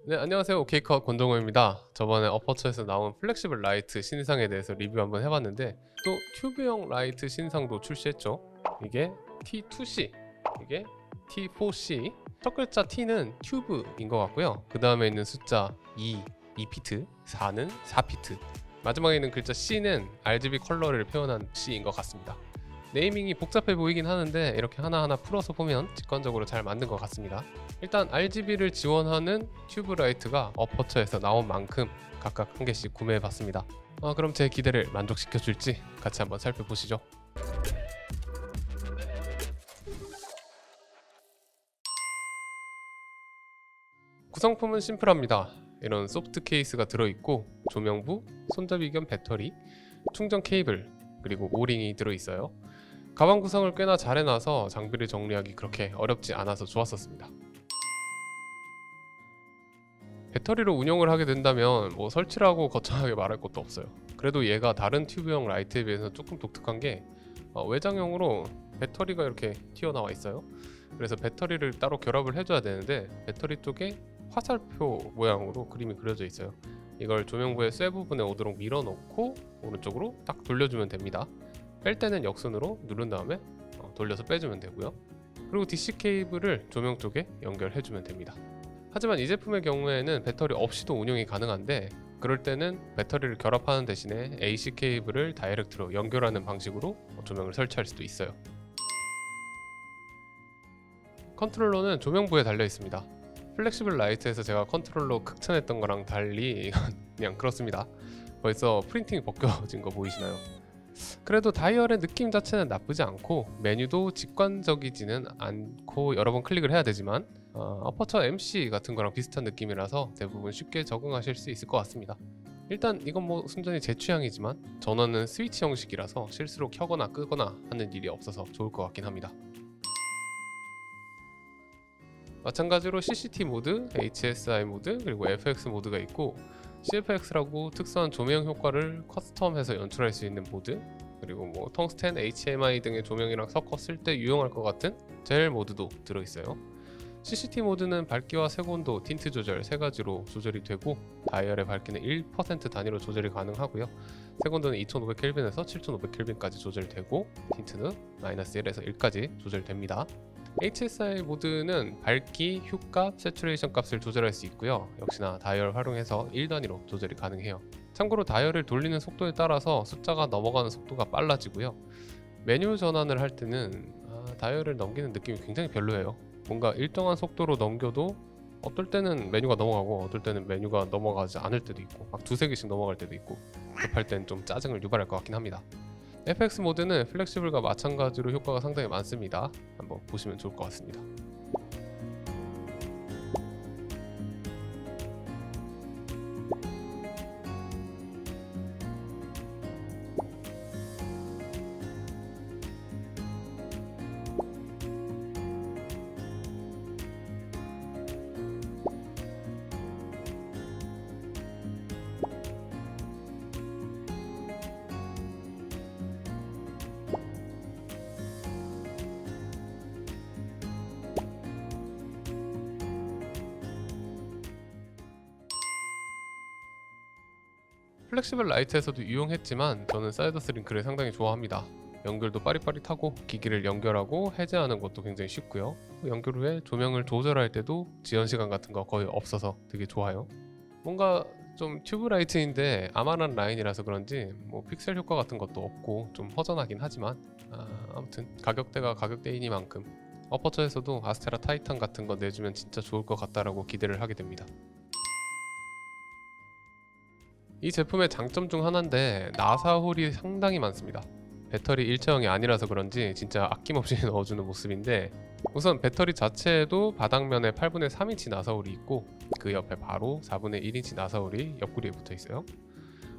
네, 안녕하세요. 오케이컷 권동호입니다. 저번에 어퍼처에서 나온 플렉시블 라이트 신상에 대해서 리뷰 한번 해봤는데 또 튜브형 라이트 신상도 출시했죠. 이게 T2C, 이게 T4C. 첫 글자 T는 튜브인 것 같고요. 그 다음에 있는 숫자 2피트, 4는 4피트. 마지막에 있는 글자 C는 RGB 컬러를 표현한 C인 것 같습니다. 네이밍이 복잡해 보이긴 하는데 이렇게 하나하나 풀어서 보면 직관적으로 잘 만든 것 같습니다. 일단 RGB를 지원하는 튜브 라이트가 어퍼처에서 나온 만큼 각각 한 개씩 구매해 봤습니다. 그럼 제 기대를 만족시켜 줄지 같이 한번 살펴보시죠. 구성품은 심플합니다. 이런 소프트 케이스가 들어있고 조명부, 손잡이 겸 배터리, 충전 케이블, 그리고 오링이 들어있어요. 가방 구성을 꽤나 잘 해놔서 장비를 정리하기 그렇게 어렵지 않아서 좋았었습니다. 배터리로 운용을 하게 된다면 뭐 설치를 하고 거창하게 말할 것도 없어요. 그래도 얘가 다른 튜브형 라이트에 비해서 조금 독특한 게 외장형으로 배터리가 이렇게 튀어나와 있어요. 그래서 배터리를 따로 결합을 해줘야 되는데 배터리 쪽에 화살표 모양으로 그림이 그려져 있어요. 이걸 조명부의 쇠 부분에 오도록 밀어넣고 오른쪽으로 딱 돌려주면 됩니다. 뺄 때는 역순으로 누른 다음에 돌려서 빼주면 되고요. 그리고 DC 케이블을 조명 쪽에 연결해주면 됩니다. 하지만 이 제품의 경우에는 배터리 없이도 운용이 가능한데 그럴 때는 배터리를 결합하는 대신에 AC 케이블을 다이렉트로 연결하는 방식으로 조명을 설치할 수도 있어요. 컨트롤러는 조명부에 달려 있습니다. 플렉시블 라이트에서 제가 컨트롤러 극찬했던 거랑 달리 그냥 그렇습니다. 벌써 프린팅이 벗겨진 거 보이시나요? 그래도 다이얼의 느낌 자체는 나쁘지 않고 메뉴도 직관적이지는 않고 여러 번 클릭을 해야 되지만 어퍼처 MC 같은 거랑 비슷한 느낌이라서 대부분 쉽게 적응하실 수 있을 것 같습니다. 일단 이건 뭐 순전히 제 취향이지만 전원은 스위치 형식이라서 실수로 켜거나 끄거나 하는 일이 없어서 좋을 것 같긴 합니다. 마찬가지로 CCT 모드, HSI 모드, 그리고 FX 모드가 있고 CFX라고 특수한 조명 효과를 커스텀해서 연출할 수 있는 모드, 그리고 뭐 텅스텐, HMI 등의 조명이랑 섞어 쓸 때 유용할 것 같은 젤 모드도 들어있어요. CCT 모드는 밝기와 색온도, 틴트 조절 세 가지로 조절이 되고 다이얼의 밝기는 1% 단위로 조절이 가능하고요. 색온도는 2500켈빈에서 7500켈빈까지 조절되고 틴트는 -1에서 1까지 조절됩니다. HSI 모드는 밝기, 효값, 세츄레이션 값을 조절할 수 있고요. 역시나 다이얼 활용해서 1단위로 조절이 가능해요. 참고로 다이얼을 돌리는 속도에 따라서 숫자가 넘어가는 속도가 빨라지고요. 메뉴 전환을 할 때는 다이얼을 넘기는 느낌이 굉장히 별로예요. 뭔가 일정한 속도로 넘겨도 어떨 때는 메뉴가 넘어가고 어떨 때는 메뉴가 넘어가지 않을 때도 있고 막 두세 개씩 넘어갈 때도 있고 급할 때는 좀 짜증을 유발할 것 같긴 합니다. FX 모드는 플렉시블과 마찬가지로 효과가 상당히 많습니다. 한번 보시면 좋을 것 같습니다. 플렉시블 라이트에서도 유용했지만 저는 사이더스 링크를 상당히 좋아합니다. 연결도 빠릿빠릿하고 기기를 연결하고 해제하는 것도 굉장히 쉽고요. 연결 후에 조명을 조절할 때도 지연시간 같은 거 거의 없어서 되게 좋아요. 뭔가 좀 튜브 라이트인데 아만한 라인이라서 그런지 뭐 픽셀 효과 같은 것도 없고 좀 허전하긴 하지만 아무튼 가격대가 가격대이니만큼 어퍼처에서도 아스테라 타이탄 같은 거 내주면 진짜 좋을 것 같다라고 기대를 하게 됩니다. 이 제품의 장점 중 하나인데 나사 홀이 상당히 많습니다. 배터리 일체형이 아니라서 그런지 진짜 아낌없이 넣어주는 모습인데 우선 배터리 자체에도 바닥면에 8분의 3인치 나사홀이 있고 그 옆에 바로 4분의 1인치 나사홀이 옆구리에 붙어 있어요.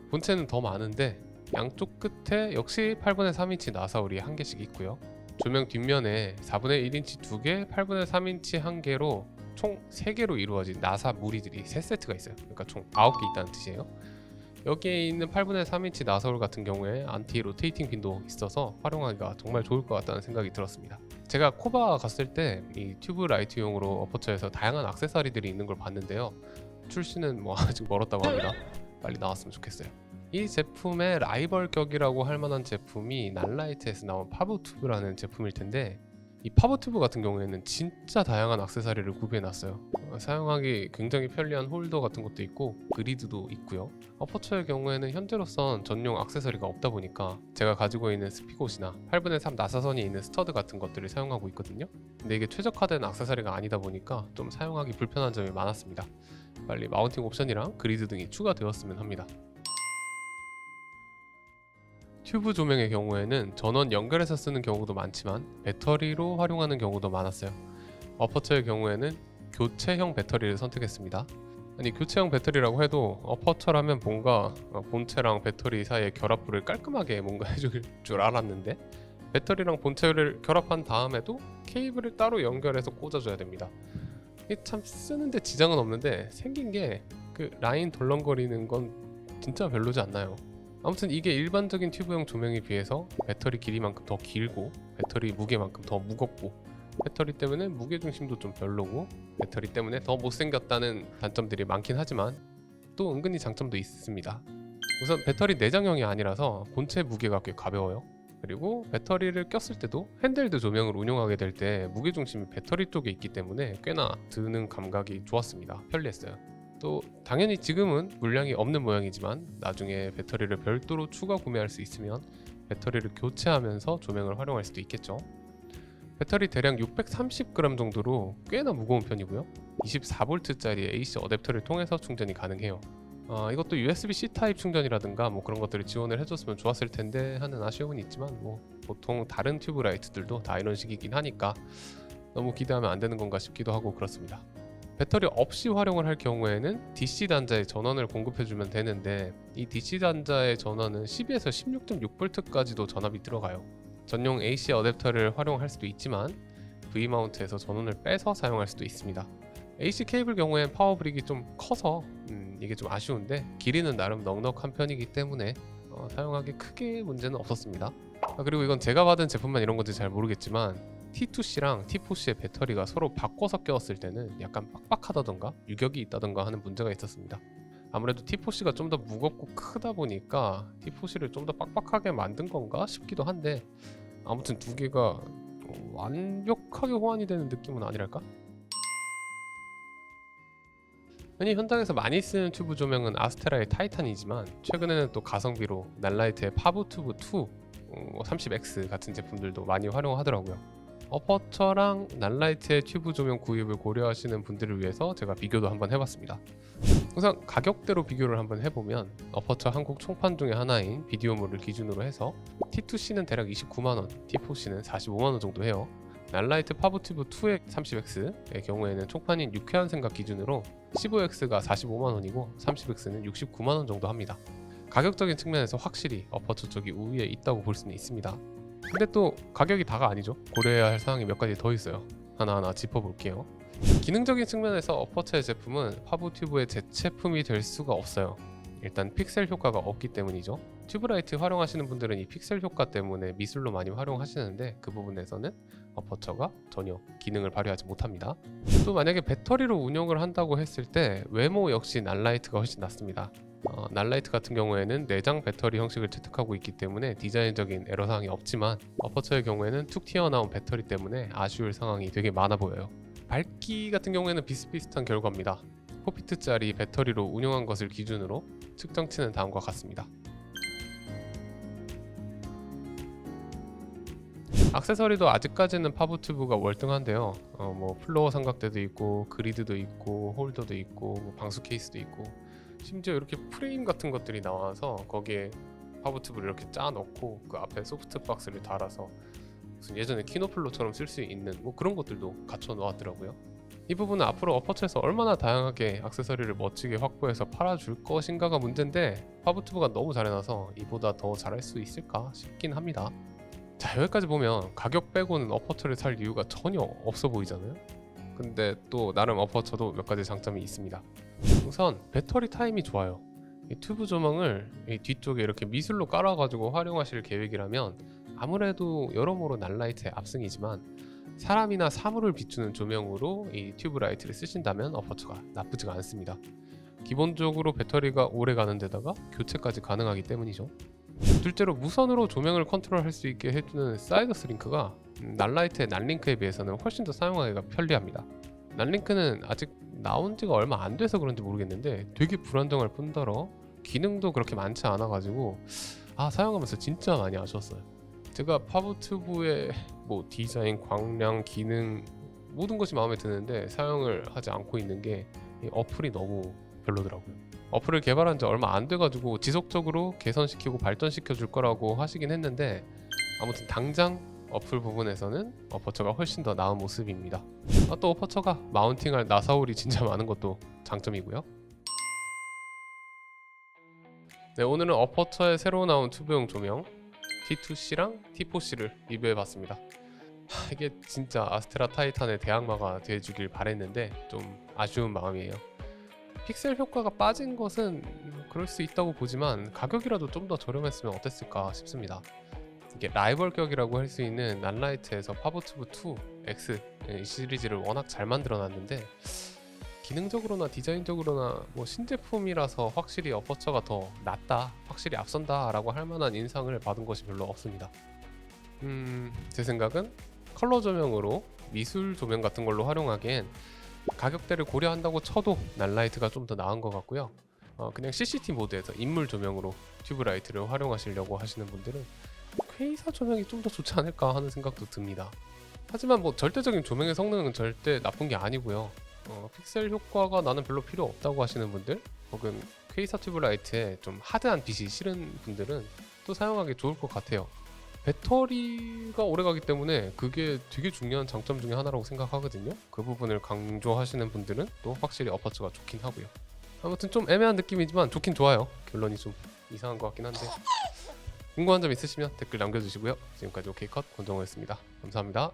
본체는 더 많은데 양쪽 끝에 역시 8분의 3인치 나사홀이 한 개씩 있고요. 조명 뒷면에 4분의 1인치 2개, 8분의 3인치 1개로 총 3개로 이루어진 나사 무리들이 3세트가 있어요. 그러니까 총 9개 있다는 뜻이에요. 여기에 있는 8분의 3인치 나사홀 같은 경우에 안티 로테이팅 핀도 있어서 활용하기가 정말 좋을 것 같다는 생각이 들었습니다. 제가 코바 갔을 때 이 튜브 라이트용으로 어퍼처에서 다양한 액세서리들이 있는 걸 봤는데요. 출시는 뭐 아직 멀었다고 합니다. 빨리 나왔으면 좋겠어요. 이 제품의 라이벌격이라고 할 만한 제품이 난라이트에서 나온 파브튜브라는 제품일 텐데, 이 파브튜브 같은 경우에는 진짜 다양한 액세서리를 구비해놨어요. 사용하기 굉장히 편리한 홀더 같은 것도 있고 그리드도 있고요. 어퍼처의 경우에는 현재로선 전용 액세서리가 없다 보니까 제가 가지고 있는 스피곳이나 8분의 3 나사선이 있는 스터드 같은 것들을 사용하고 있거든요. 근데 이게 최적화된 액세서리가 아니다 보니까 좀 사용하기 불편한 점이 많았습니다. 빨리 마운팅 옵션이랑 그리드 등이 추가되었으면 합니다. 튜브 조명의 경우에는 전원 연결해서 쓰는 경우도 많지만 배터리로 활용하는 경우도 많았어요. 어퍼처의 경우에는 교체형 배터리를 선택했습니다. 아니, 교체형 배터리라고 해도 어퍼처라면 뭔가 본체랑 배터리 사이의 결합부를 깔끔하게 뭔가 해줄 줄 알았는데, 배터리랑 본체를 결합한 다음에도 케이블을 따로 연결해서 꽂아줘야 됩니다. 이게 참 쓰는데 지장은 없는데 생긴 게 그 라인 덜렁거리는 건 진짜 별로지 않나요? 아무튼 이게 일반적인 튜브형 조명에 비해서 배터리 길이만큼 더 길고 배터리 무게만큼 더 무겁고 배터리 때문에 무게중심도 좀 별로고 배터리 때문에 더 못생겼다는 단점들이 많긴 하지만 또 은근히 장점도 있습니다. 우선 배터리 내장형이 아니라서 본체 무게가 꽤 가벼워요. 그리고 배터리를 꼈을 때도 핸들드 조명을 운용하게 될 때 무게중심이 배터리 쪽에 있기 때문에 꽤나 드는 감각이 좋았습니다. 편리했어요. 또 당연히 지금은 물량이 없는 모양이지만 나중에 배터리를 별도로 추가 구매할 수 있으면 배터리를 교체하면서 조명을 활용할 수도 있겠죠. 배터리 대략 630g 정도로 꽤나 무거운 편이고요. 24V짜리 AC 어댑터를 통해서 충전이 가능해요. 이것도 USB-C 타입 충전이라든가 뭐 그런 것들을 지원을 해줬으면 좋았을 텐데 하는 아쉬움은 있지만 뭐 보통 다른 튜브 라이트들도 다 이런 식이긴 하니까 너무 기대하면 안 되는 건가 싶기도 하고 그렇습니다. 배터리 없이 활용을 할 경우에는 DC 단자에 전원을 공급해주면 되는데 이 DC 단자의 전원은 12에서 16.6V까지도 전압이 들어가요. 전용 AC 어댑터를 활용할 수도 있지만 V마운트에서 전원을 빼서 사용할 수도 있습니다. AC 케이블 경우엔 파워브릭이 좀 커서 이게 좀 아쉬운데 길이는 나름 넉넉한 편이기 때문에 사용하기 크게 문제는 없었습니다. 그리고 이건 제가 받은 제품만 이런 건지 잘 모르겠지만 T2C랑 T4C의 배터리가 서로 바꿔서 껴왔을 때는 약간 빡빡하다던가 유격이 있다던가 하는 문제가 있었습니다. 아무래도 T4C가 좀 더 무겁고 크다 보니까 T4C를 좀 더 빡빡하게 만든 건가 싶기도 한데 아무튼 두 개가 완벽하게 호환이 되는 느낌은 아니랄까? 흔히 현장에서 많이 쓰는 튜브 조명은 아스테라의 타이탄이지만 최근에는 또 가성비로 난라이트의 파브튜브 2 30X 같은 제품들도 많이 활용하더라고요. 어퍼처랑 난라이트의 튜브 조명 구입을 고려하시는 분들을 위해서 제가 비교도 한번 해봤습니다. 우선 가격대로 비교를 한번 해보면 어퍼처 한국 총판 중에 하나인 비디오몰을 기준으로 해서 T2C는 대략 29만원, T4C는 45만원 정도 해요. 난라이트 파브튜브 2의 30X의 경우에는 총판인 유쾌한 생각 기준으로 15X가 45만원이고 30X는 69만원 정도 합니다. 가격적인 측면에서 확실히 어퍼처 쪽이 우위에 있다고 볼 수는 있습니다. 근데 또 가격이 다가 아니죠. 고려해야 할 사항이 몇 가지 더 있어요. 하나하나 짚어볼게요. 기능적인 측면에서 어퍼처의 제품은 파브튜브의 재체품이 될 수가 없어요. 일단 픽셀 효과가 없기 때문이죠. 튜브라이트 활용하시는 분들은 이 픽셀 효과 때문에 미술로 많이 활용하시는데 그 부분에서는 어퍼처가 전혀 기능을 발휘하지 못합니다. 또 만약에 배터리로 운영을 한다고 했을 때 외모 역시 난라이트가 훨씬 낫습니다. 난라이트 같은 경우에는 내장 배터리 형식을 채택하고 있기 때문에 디자인적인 애로사항이 없지만 어퍼처의 경우에는 툭 튀어나온 배터리 때문에 아쉬울 상황이 되게 많아 보여요. 밝기 같은 경우에는 비슷비슷한 결과입니다. 4피트짜리 배터리로 운영한 것을 기준으로 측정치는 다음과 같습니다. 액세서리도 아직까지는 파브튜브가 월등한데요. 뭐 플로어 삼각대도 있고 그리드도 있고 홀더도 있고 뭐 방수 케이스도 있고 심지어 이렇게 프레임 같은 것들이 나와서 거기에 파브튜브를 이렇게 짜 넣고 그 앞에 소프트 박스를 달아서 무슨 예전에 키노플로처럼 쓸 수 있는 뭐 그런 것들도 갖춰 놓았더라고요. 이 부분은 앞으로 어퍼처에서 얼마나 다양하게 액세서리를 멋지게 확보해서 팔아줄 것인가가 문제인데 파브튜브가 너무 잘해놔서 이보다 더 잘할 수 있을까 싶긴 합니다. 자, 여기까지 보면 가격 빼고는 어퍼처를 살 이유가 전혀 없어 보이잖아요. 근데 또 나름 어퍼처도 몇 가지 장점이 있습니다. 우선 배터리 타임이 좋아요. 이 튜브 조명을 이 뒤쪽에 이렇게 미술로 깔아가지고 활용하실 계획이라면 아무래도 여러모로 난라이트의 압승이지만 사람이나 사물을 비추는 조명으로 이 튜브 라이트를 쓰신다면 어퍼처가 나쁘지가 않습니다. 기본적으로 배터리가 오래 가는 데다가 교체까지 가능하기 때문이죠. 둘째로 무선으로 조명을 컨트롤할 수 있게 해주는 사이더스 링크가 난라이트의 난링크에 비해서는 훨씬 더 사용하기가 편리합니다. 난링크는 아직 나온 지가 얼마 안 돼서 그런지 모르겠는데 되게 불안정할 뿐더러 기능도 그렇게 많지 않아 가지고 사용하면서 진짜 많이 아쉬웠어요. 제가 파브튜브의 뭐 디자인, 광량, 기능 모든 것이 마음에 드는데 사용을 하지 않고 있는 게 이 어플이 너무 별로더라고요. 어플을 개발한 지 얼마 안 돼가지고 지속적으로 개선시키고 발전시켜 줄 거라고 하시긴 했는데 아무튼 당장 어플 부분에서는 어퍼처가 훨씬 더 나은 모습입니다. 또 어퍼처가 마운팅할 나사홀이 진짜 많은 것도 장점이고요. 네, 오늘은 어퍼처에 새로 나온 튜브용 조명 T2C랑 T4C를 리뷰해봤습니다. 이게 진짜 아스테라 타이탄의 대항마가 돼주길 바랬는데 좀 아쉬운 마음이에요. 픽셀 효과가 빠진 것은 그럴 수 있다고 보지만 가격이라도 좀 더 저렴했으면 어땠을까 싶습니다. 이게 라이벌격이라고 할 수 있는 난라이트에서 파버튜브 2 X 이 시리즈를 워낙 잘 만들어놨는데 기능적으로나 디자인적으로나 뭐 신제품이라서 확실히 어퍼처가 더 낫다, 확실히 앞선다 라고 할 만한 인상을 받은 것이 별로 없습니다. 제 생각은 컬러 조명으로 미술 조명 같은 걸로 활용하기엔 가격대를 고려한다고 쳐도 난라이트가 좀 더 나은 것 같고요. 그냥 CCT 모드에서 인물 조명으로 튜브라이트를 활용하시려고 하시는 분들은 퀘이사 조명이 좀 더 좋지 않을까 하는 생각도 듭니다. 하지만 뭐 절대적인 조명의 성능은 절대 나쁜 게 아니고요. 픽셀 효과가 나는 별로 필요 없다고 하시는 분들, 혹은 퀘이사 튜브라이트에 좀 하드한 빛이 싫은 분들은 또 사용하기 좋을 것 같아요. 배터리가 오래가기 때문에 그게 되게 중요한 장점 중에 하나라고 생각하거든요. 그 부분을 강조하시는 분들은 또 확실히 어퍼처가 좋긴 하고요. 아무튼 좀 애매한 느낌이지만 좋긴 좋아요. 결론이 좀 이상한 것 같긴 한데 궁금한 점 있으시면 댓글 남겨주시고요. 지금까지 OK컷 권정호였습니다. 감사합니다.